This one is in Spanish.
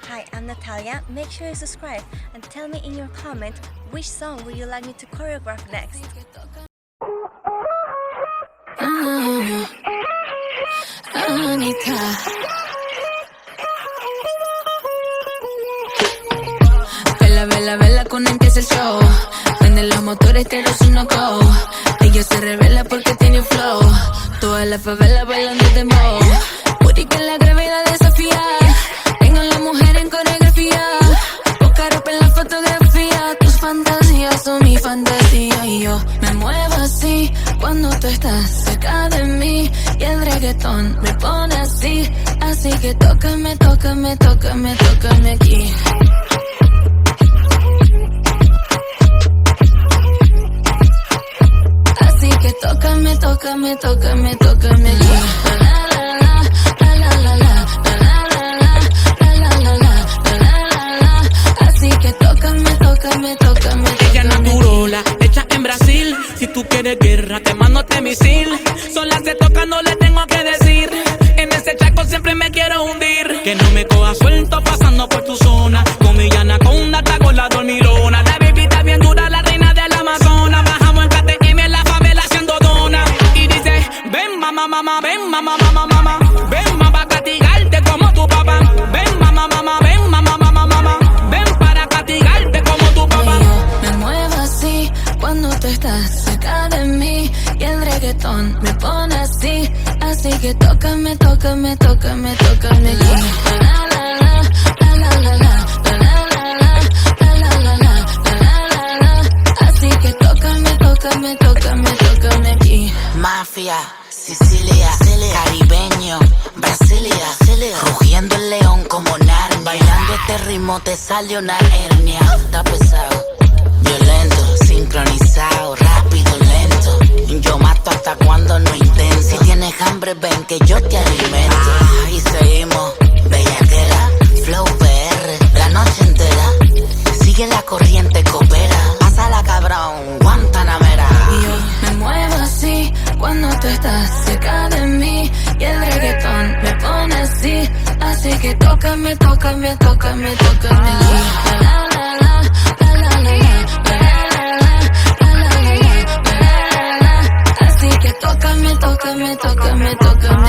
Hi, I'm Natalia. Make sure you subscribe and tell me in your comment which song would you like me to choreograph next. Anita. Vela, vela, vela, con empieza el show. Prende los motores, pero si no go. Ella se revela porque tiene flow. Toda la favela bailando dembow. Puri que la gravedad desafía. Tengo a la mujer en coreografía. Buscar up en la fotografía. Tus fantasías son mi fantasía. Y yo me muevo así cuando tú estás cerca de mí. Y el reggaetón me pone así. Así que tócame, tócame, tócame, tócame aquí. Así que tócame, tócame, tócame, tócame aquí. Así que tócame, tócame, tócame. Ella naturola, hecha en Brasil. Si tú quieres guerra, te mando este misil. Sola se toca, no le tengo que decir. En ese chaco siempre me quiero hundir. Que no me coja suelto pasando por tu zona. Con mi anaconda, te hago la dormilona. La bebita bien dura, la reina del Amazonas. Bajamos en KTM en la favela haciendo dona. Y dice, ven mamá, mamá, ven mamá, mamá, mamá. Ven mamá, para castigarte como tu papá. Ven mamá, mamá, ven mamá, mamá, mamá. Ven para castigarte como tu papá. Me muevo así cuando tú estás cerca de mí. Y el reggaetón me pone así. Así que tócame, tócame, tócame, tócame aquí. Así que tócame, tócame, tócame, tócame aquí. Mafia, Sicilia, caribeño, Brasilia, rugiendo el león como Narnia. Bailando este ritmo te sale una hernia. Está pesado, violento, sincronizado, rápido, lento. Yo mato hasta cuando no intento. Si tienes hambre ven que yo te alimento. Y seguimos, bellaquera, flow PR, la noche entera. Sigue la corriente, coopera. Pásala cabrón, Guantanamera. Y yo me muevo así cuando tú estás cerca de mí. Y el reggaetón me pone así. Así que tócame, tócame, tócame, tócame aquí. Así que tócame, tócame, tócame, tócame.